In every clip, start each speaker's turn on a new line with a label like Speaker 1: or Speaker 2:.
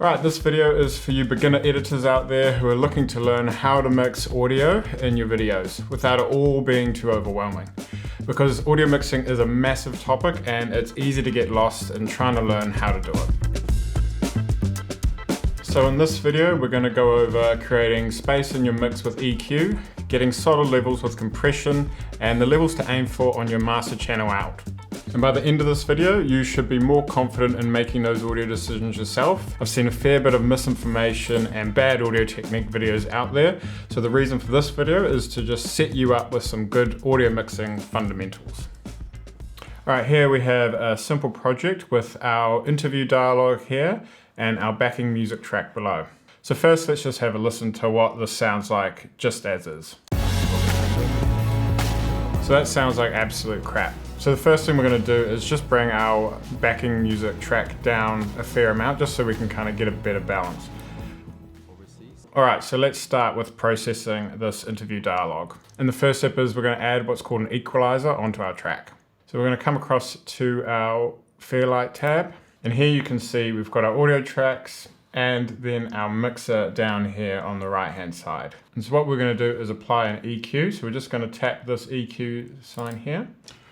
Speaker 1: Right, this video is for you beginner editors out there who are looking to learn how to mix audio in your videos without it all being too overwhelming. Because audio mixing is a massive topic and it's easy to get lost in trying to learn how to do it. So in this video, we're going to go over creating space in your mix with EQ, getting solid levels with compression, and the levels to aim for on your master channel out. And by the end of this video, you should be more confident in making those audio decisions yourself. I've seen a fair bit of misinformation and bad audio technique videos out there. So the reason for this video is to just set you up with some good audio mixing fundamentals. All right, here we have a simple project with our interview dialogue here and our backing music track below. So first, let's just have a listen to what this sounds like just as is. So that sounds like absolute crap. So the first thing we're going to do is just bring our backing music track down a fair amount just so we can kind of get a better balance. Alright, so let's start with processing this interview dialogue. And the first step is we're going to add what's called an equalizer onto our track. So we're going to come across to our Fairlight tab, and here you can see we've got our audio tracks and then our mixer down here on the right hand side. And so what we're going to do is apply an EQ. So we're just going to tap this EQ sign here.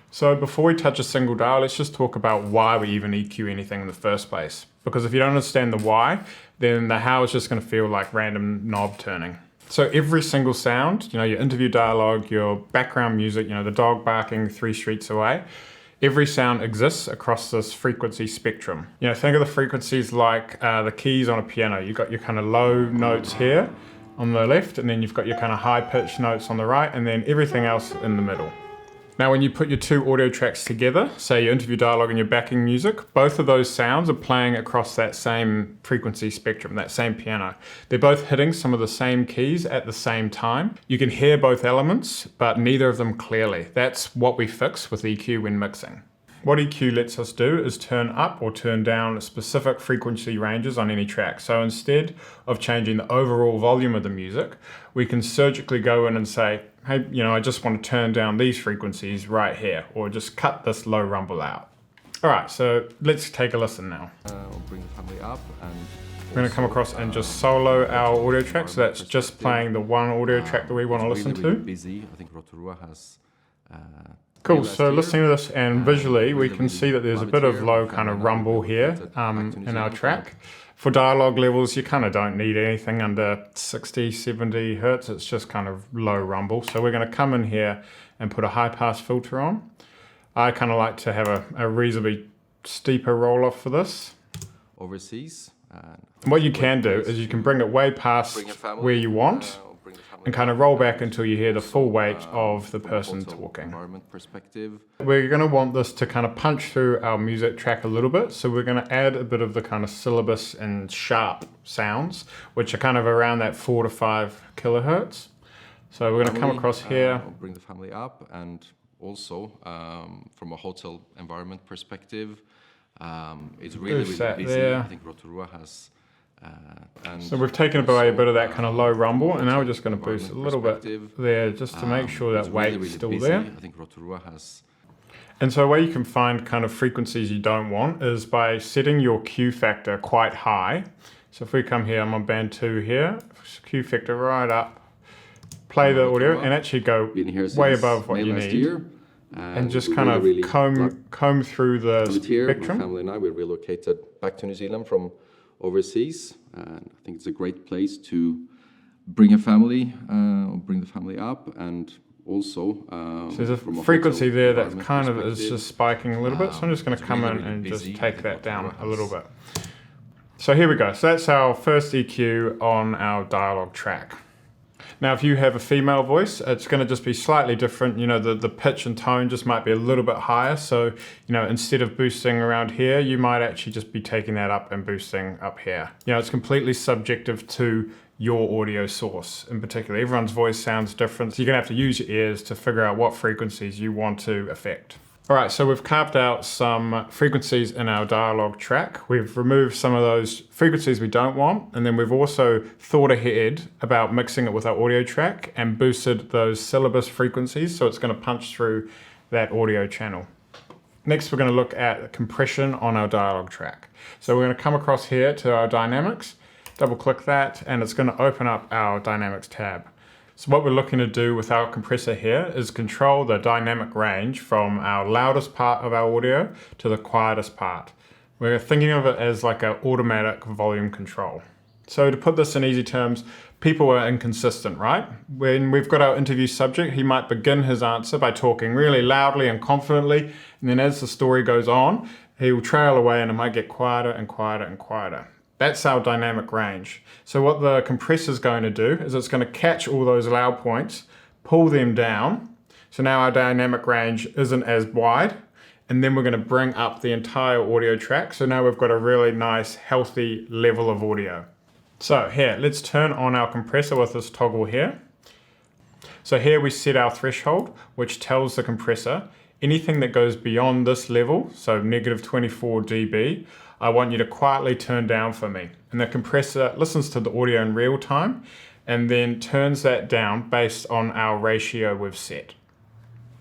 Speaker 1: So before we touch a single dial, let's just talk about why we even EQ anything in the first place. Because if you don't understand the why, then the how is just going to feel like random knob turning. So every single sound, your interview dialogue, your background music, the dog barking 3 streets away, every sound exists across this frequency spectrum. Think of the frequencies like the keys on a piano. You've got your kind of low notes here on the left, and then you've got your kind of high pitched notes on the right, and then everything else in the middle. Now when you put your two audio tracks together, say your interview dialogue and your backing music, both of those sounds are playing across that same frequency spectrum, that same piano. They're both hitting some of the same keys at the same time. You can hear both elements, but neither of them clearly. That's what we fix with EQ when mixing. What EQ lets us do is turn up or turn down specific frequency ranges on any track. So instead of changing the overall volume of the music, we can surgically go in and say, hey, I just want to turn down these frequencies right here, or just cut this low rumble out. All right, so let's take a listen now.
Speaker 2: We'll bring the family up, and
Speaker 1: we're going to come across and just solo our audio track. So that's just playing the one audio track that we want to listen to.
Speaker 2: Busy. I think Rotorua has.
Speaker 1: Cool, so listening to this and visually, we can see that there's a bit of low kind of rumble here in our track. For dialogue levels, you kind of don't need anything under 60, 70 hertz. It's just kind of low rumble. So we're going to come in here and put a high pass filter on. I kind of like to have a reasonably steeper roll off for this.
Speaker 2: Overseas.
Speaker 1: And what you can do is you can bring it way past where you want and kind of roll back until you hear the full weight of the person talking. We're going to want this to kind of punch through our music track a little bit, so we're going to add a bit of the kind of syllabus and sharp sounds, which are kind of around that 4 to 5 kilohertz. So we're going to come across here.
Speaker 2: Bring the family up, and also from a hotel environment perspective, it's really busy.
Speaker 1: There.
Speaker 2: I think Rotorua has.
Speaker 1: So we've taken away a bit of that kind of low rumble, and now we're just going to boost a little bit there just to make sure that weight's still
Speaker 2: busy.
Speaker 1: there.
Speaker 2: I think Rotorua has.
Speaker 1: And so a way you can find kind of frequencies you don't want is by setting your Q factor quite high. So if we come here, I'm on band 2 here, Q factor right up, play the audio, and actually go way above what you need. And just kind of comb through the spectrum.
Speaker 2: My family and I, we relocated back to New Zealand from overseas, and I think it's a great place to bring a family, bring the family up, and also.
Speaker 1: So there's a frequency there that kind of is just spiking a little bit, so I'm just going to come in and just take that down a little bit. So here we go. So that's our first EQ on our dialogue track. Now, if you have a female voice, it's going to just be slightly different. The pitch and tone just might be a little bit higher. So, instead of boosting around here, you might actually just be taking that up and boosting up here. It's completely subjective to your audio source in particular. Everyone's voice sounds different. So you're going to have to use your ears to figure out what frequencies you want to affect. All right, so we've carved out some frequencies in our dialogue track. We've removed some of those frequencies we don't want, and then we've also thought ahead about mixing it with our audio track and boosted those syllabus frequencies, so it's going to punch through that audio channel. Next, we're going to look at compression on our dialogue track. So we're going to come across here to our dynamics, double click that, and it's going to open up our dynamics tab. So what we're looking to do with our compressor here is control the dynamic range from our loudest part of our audio to the quietest part. We're thinking of it as like an automatic volume control. So to put this in easy terms, people are inconsistent, right? When we've got our interview subject, he might begin his answer by talking really loudly and confidently, and then as the story goes on, he will trail away and it might get quieter and quieter and quieter. That's our dynamic range. So what the compressor is going to do is it's going to catch all those loud points, pull them down. So now our dynamic range isn't as wide, and then we're going to bring up the entire audio track. So now we've got a really nice, healthy level of audio. So here, let's turn on our compressor with this toggle here. So here we set our threshold, which tells the compressor anything that goes beyond this level, so negative 24 dB, I want you to quietly turn down for me. And the compressor listens to the audio in real time and then turns that down based on our ratio we've set.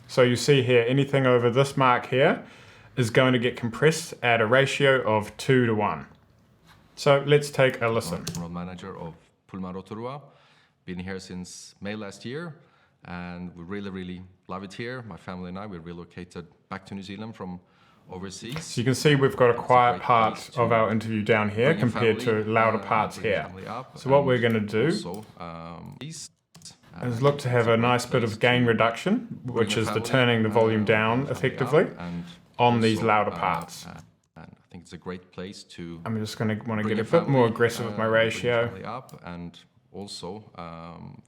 Speaker 1: So you see here, anything over this mark here is going to get compressed at a ratio of 2 to 1. So let's take a listen.
Speaker 2: General manager of Pullman Rotorua. Been here since May last year, and we really love it here. My family and I, we relocated back to New Zealand from overseas.
Speaker 1: So you can see we've got a quiet part of our interview down here compared to louder parts here. So what we're going to do is look to have a nice bit of gain reduction, which is the turning the volume down effectively on these louder parts.
Speaker 2: I think it's a great place to.
Speaker 1: I'm just going to want to get a bit more aggressive with my ratio.
Speaker 2: And also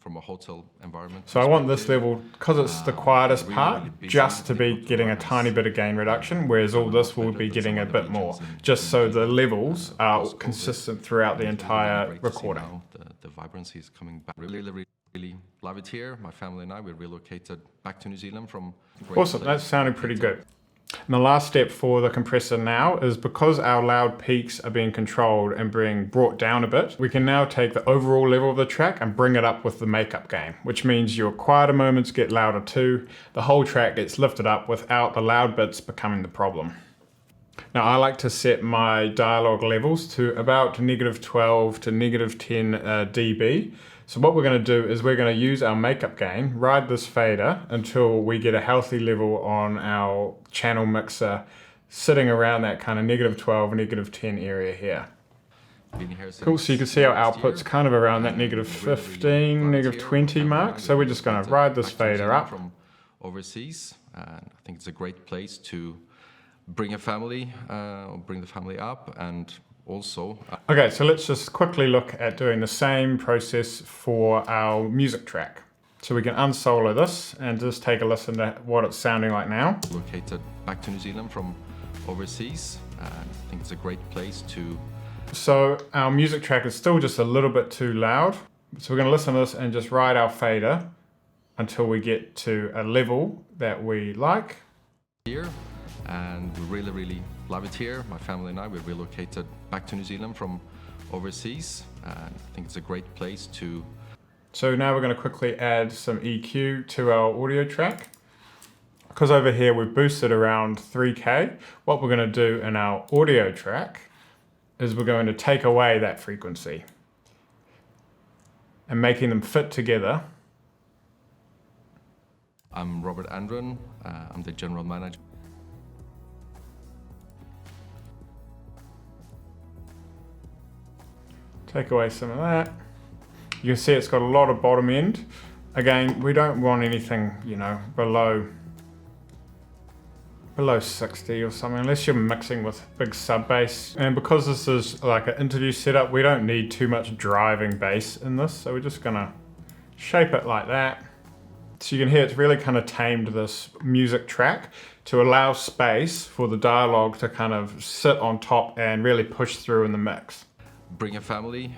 Speaker 2: from a hotel environment.
Speaker 1: So I want this level, because it's the quietest part, just to be getting a tiny bit of gain reduction, whereas all this will be getting a bit more, just so the levels are consistent throughout the entire recording.
Speaker 2: The vibrancy is coming back. Really love it here. My family and I, we relocated back to New Zealand from.
Speaker 1: Awesome, that's sounding pretty good. And the last step for the compressor now is, because our loud peaks are being controlled and being brought down a bit, we can now take the overall level of the track and bring it up with the makeup gain, which means your quieter moments get louder too. The whole track gets lifted up without the loud bits becoming the problem. Now I like to set my dialogue levels to about negative 12 to negative 10 dB. So what we're going to do is we're going to use our makeup gain, ride this fader until we get a healthy level on our channel mixer sitting around that kind of negative 12, negative 10 area here. Cool, so you can see our output's kind of around that negative 15, negative 20 mark. So we're just going to ride this fader up.
Speaker 2: From overseas, and I think it's a great place to bring a family, bring the family up, and also.
Speaker 1: Okay, so let's just quickly look at doing the same process for our music track. So we can unsolo this and just take a listen to what it's sounding like now.
Speaker 2: Located back to New Zealand from overseas, and I think it's a great place to.
Speaker 1: So our music track is still just a little bit too loud. So we're going to listen to this and just ride our fader until we get to a level that we like.
Speaker 2: Here, and we really love it here. My family and I, we relocated back to New Zealand from overseas, and I think it's a great place to.
Speaker 1: So now we're going to quickly add some EQ to our audio track. Because over here we've boosted around 3K, what we're going to do in our audio track is we're going to take away that frequency and making them fit together.
Speaker 2: I'm Robert Andron, I'm the general manager.
Speaker 1: Take away some of that. You can see it's got a lot of bottom end. Again, we don't want anything, you know, below 60 or something, unless you're mixing with big sub bass. And because this is like an interview setup, we don't need too much driving bass in this. So we're just gonna shape it like that. So you can hear it's really kind of tamed this music track to allow space for the dialogue to kind of sit on top and really push through in the mix.
Speaker 2: Bring a family,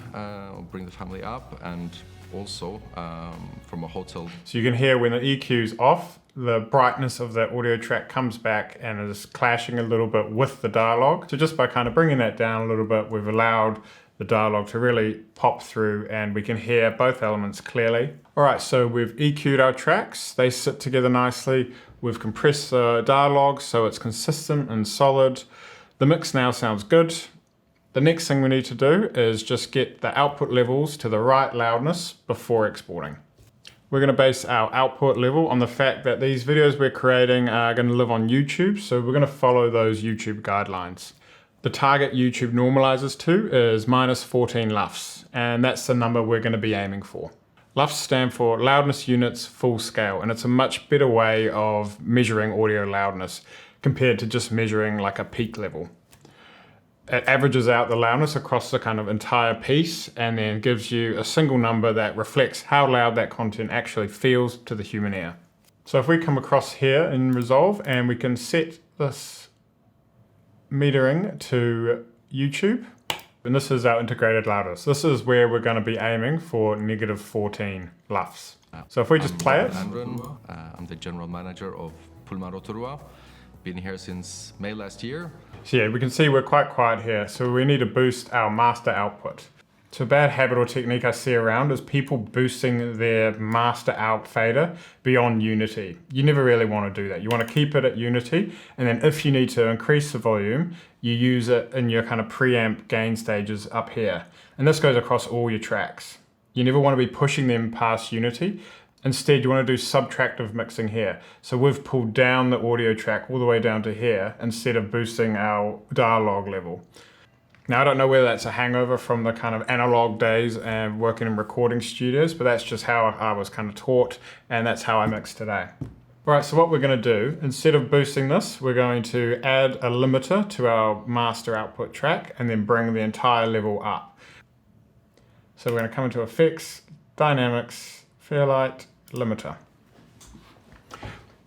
Speaker 2: bring the family up, and also from a hotel. So
Speaker 1: you can hear when the EQ's off, the brightness of that audio track comes back and is clashing a little bit with the dialogue. So just by kind of bringing that down a little bit, we've allowed the dialogue to really pop through and we can hear both elements clearly. All right, so we've EQ'd our tracks. They sit together nicely. We've compressed the dialogue so it's consistent and solid. The mix now sounds good. The next thing we need to do is just get the output levels to the right loudness before exporting. We're going to base our output level on the fact that these videos we're creating are going to live on YouTube, so we're going to follow those YouTube guidelines. The target YouTube normalizes to is -14 LUFS, and that's the number we're going to be aiming for. LUFS stand for loudness units full scale, and it's a much better way of measuring audio loudness compared to just measuring like a peak level. It averages out the loudness across the kind of entire piece and then gives you a single number that reflects how loud that content actually feels to the human ear. So if we come across here in Resolve and we can set this metering to YouTube, and this is our integrated loudness. This is where we're going to be aiming for -14 LUFS. So if we just play it.
Speaker 2: I'm the general manager of Pullman Rotorua. Been here since May last year.
Speaker 1: So yeah, we can see we're quite quiet here, so we need to boost our master output. So a bad habit or technique I see around is people boosting their master out fader beyond unity. You never really want to do that. You want to keep it at unity, and then if you need to increase the volume, you use it in your kind of preamp gain stages up here. And this goes across all your tracks. You never want to be pushing them past unity. Instead, you want to do subtractive mixing here. So we've pulled down the audio track all the way down to here instead of boosting our dialogue level. Now, I don't know whether that's a hangover from the kind of analog days and working in recording studios, but that's just how I was kind of taught, and that's how I mix today. All right, so what we're going to do, instead of boosting this, we're going to add a limiter to our master output track and then bring the entire level up. So we're going to come into Effects, Dynamics, Fairlight, Limiter.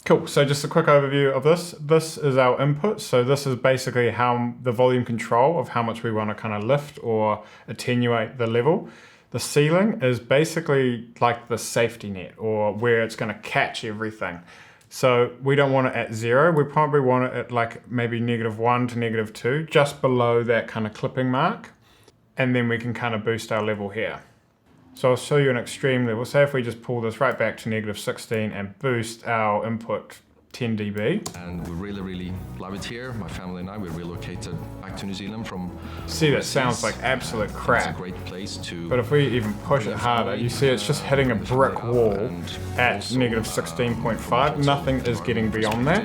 Speaker 1: Cool, so just a quick overview of this. This is our input, so this is basically how the volume control of how much we want to kind of lift or attenuate the level. The ceiling is basically like the safety net, or where it's going to catch everything. So we don't want it at 0, we probably want it at like maybe -1 to -2, just below that kind of clipping mark. And then we can kind of boost our level here. So I'll show you an extreme level. Say if we just pull this right back to -16 and boost our input 10 dB.
Speaker 2: And we really love it here. My family and I, we relocated back to New Zealand from...
Speaker 1: See, that sounds like absolute crap.
Speaker 2: It's a great place to...
Speaker 1: But if we even push it harder, you see it's just hitting a brick wall at -16.5. Nothing is getting beyond that.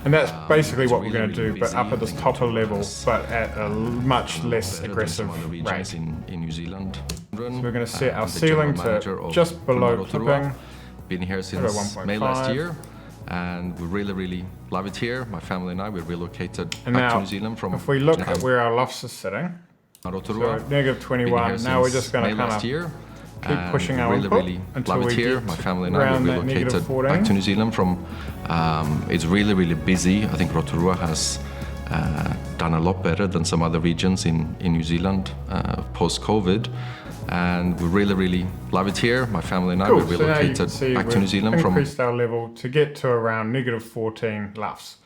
Speaker 1: And that's basically what we're going to do, but up at this topper level, but at a much less aggressive rate.
Speaker 2: In New Zealand.
Speaker 1: So we're going to set our ceiling to just below clipping.
Speaker 2: Been here since May last year, and we really love it here. My family and I, we relocated back to New Zealand from...
Speaker 1: If we look at where our LUFS is sitting, so -21, now we're just going to kind of keep pushing our input until we get
Speaker 2: my family and I,
Speaker 1: around
Speaker 2: we
Speaker 1: that
Speaker 2: relocated back to New Zealand from... it's really busy. I think Rotorua has done a lot better than some other regions in New Zealand post-COVID. And we really love it here. My family and I, we relocated back to New Zealand from...
Speaker 1: increased our level to get to around -14 LUFS.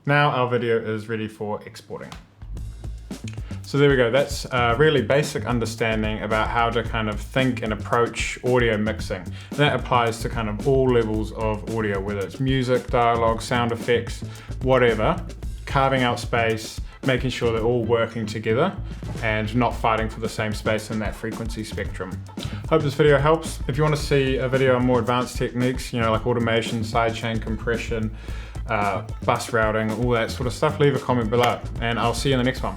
Speaker 1: Now our video is ready for exporting. So there we go, that's a really basic understanding about how to kind of think and approach audio mixing. And that applies to kind of all levels of audio, whether it's music, dialogue, sound effects, whatever. Carving out space, making sure they're all working together and not fighting for the same space in that frequency spectrum. Hope this video helps. If you want to see a video on more advanced techniques, you know, like automation, sidechain compression, bus routing, all that sort of stuff, leave a comment below and I'll see you in the next one.